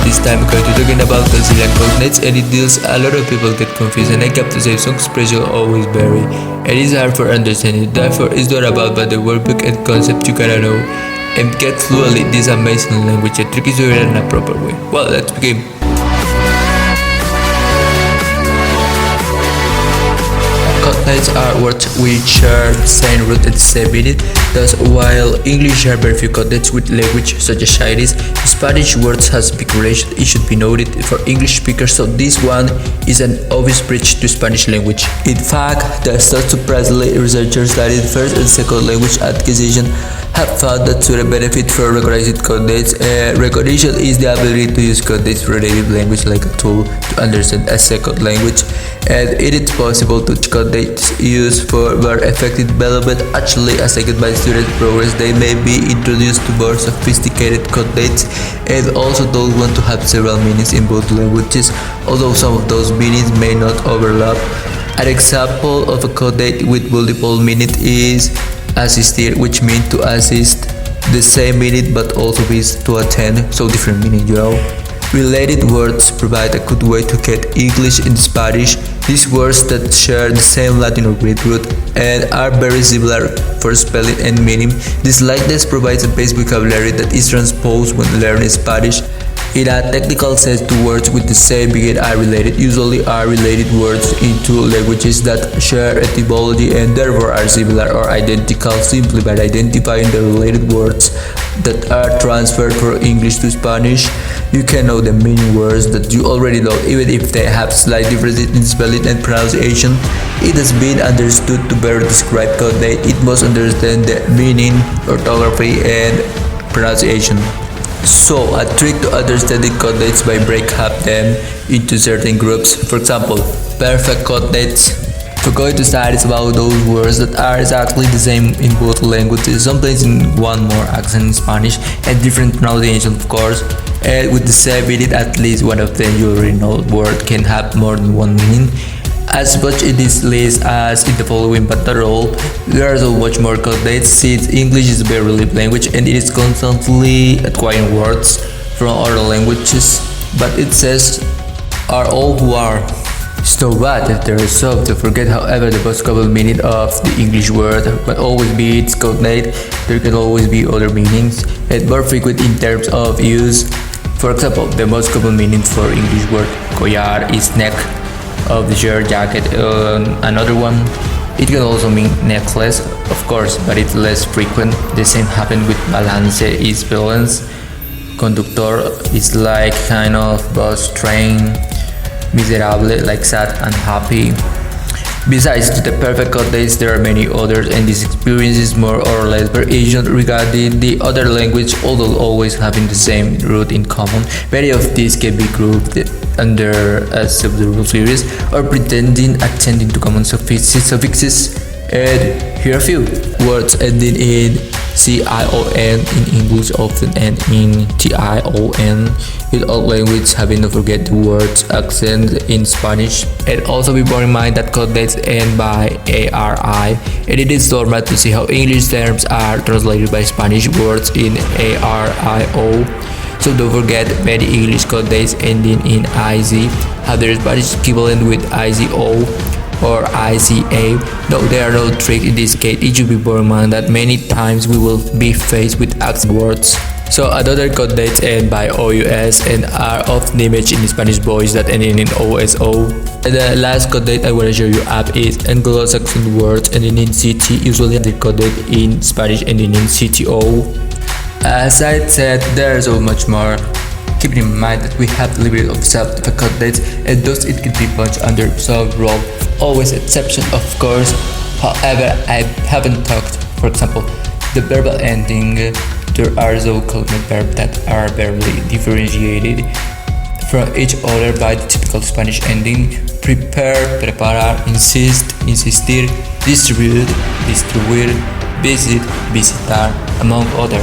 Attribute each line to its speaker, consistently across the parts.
Speaker 1: this time we're going to talking about Castilian cognates, and it deals a lot of people get confused, and I have to say some expressions always vary and it's hard for understanding. Therefore it's not about but the workbook and concept you gotta know and get fluently this amazing language. The trick is to read it in a proper way. Well, let's begin. Cognates are words which share the same root and the same meaning. Thus, while English share very few cognates with language such as Chinese, Spanish words has big relation. It should be noted for English speakers, so this one is an obvious bridge to Spanish language. In fact, there are surprisingly researchers studying first and second language acquisition have found that to the benefit for recognizing cognates. Recognition is the ability to use cognates for a native language like a tool to understand a second language, and it is possible to cognates used for more effective development. Actually, as second by student progress, they may be introduced to more sophisticated cognates and also those want to have several meanings in both languages, although some of those meanings may not overlap. An example of a cognate with multiple meanings is assistir, which means to assist, the same meaning but also means to attend, so different meaning, you know. Related words provide a good way to get English in Spanish. These words that share the same Latin or Greek root and are very similar for spelling and meaning. This likeness provides a base vocabulary that is transposed when learning Spanish. In a technical sense, two words with the same beginning are related. Usually are related words in two languages that share etymology and therefore are similar or identical. Simply by identifying the related words that are transferred from English to Spanish, you can know the meaning words that you already know, even if they have slight differences in spelling and pronunciation. It has been understood to better describe cognate. It must understand the meaning, orthography, and pronunciation. So, a trick to understanding cognates by break up them into certain groups. For example, perfect cognates. We're going to study about those words that are exactly the same in both languages, sometimes in one more accent in Spanish and different pronunciation, of course, and with the same meaning. At least one of them you already know word can have more than one meaning. As much in this list as in the following, but not all. There are so much more cognates since English is a very living language and it is constantly acquiring words from other languages. But it says are all who are. So bad if there is some to forget. However, the most common meaning of the English word but always be its cognate. There can always be other meanings and more frequent in terms of use. For example, the most common meaning for English word collar is neck of the shirt, jacket. Another one, it can also mean necklace, of course, but it's less frequent. The same happened with balance is balance. Conductor is like kind of bus, train. Miserable, like sad, unhappy. Besides the perfect cognates, there are many others, and this experience is more or less variation regarding the other language, although always having the same root in common. Many of these can be grouped under a subgroup series or pretending attending to common suffixes. And here are a few words ending in CION in English often end in TION. In all languages, having to forget the word's accent in Spanish. And also be borne in mind that cognates end by ARI, and it is normal to see how English terms are translated by Spanish words in ARIO. So don't forget many English cognates ending in IZ have their Spanish equivalent with IZO or ICA. No, there are no tricks in this case. It should be borne in mind that many times we will be faced with accent words. So another cognates end by OUS and are often imaged in Spanish voice that ending in OSO. And the last cognate I want to show you up is Anglo-Saxon words ending in CT, usually the cognate in Spanish ending in CTO. As I said, there is so much more. Keep in mind that we have the liberty of self-defense cognates, and thus it can be punched under some role. Always exception, of course. However, I haven't talked, for example, the verbal ending. There are so cognate verbs that are barely differentiated from each other by the typical Spanish ending: prepare, preparar, insist, insistir, distribute, distribuir, visit, visitar, among others.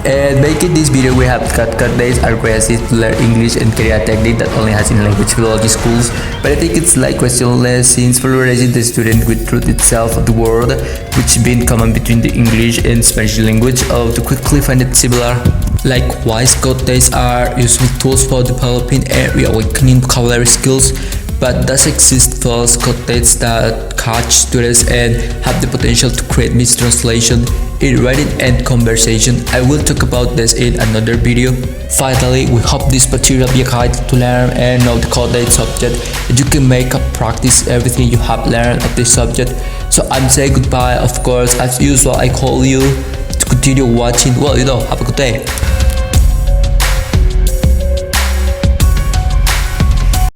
Speaker 1: And making this video, we have got cognates are great to learn English and career technique that only has in language philology schools. But I think it's like questionless since familiarizing the student with truth itself of the word, which been common between the English and Spanish language, to quickly find it similar. Likewise, cognates are useful tools for developing and reawakening vocabulary skills, but does exist false cognates that catch students and have the potential to create mistranslation in writing and conversation. I will talk about this in another video. Finally, we hope this material be a guide to learn and know the cognate subject, and you can make a practice everything you have learned of this subject. So I'm saying goodbye. Of course, as usual, I call you to continue watching. Well, have a good day.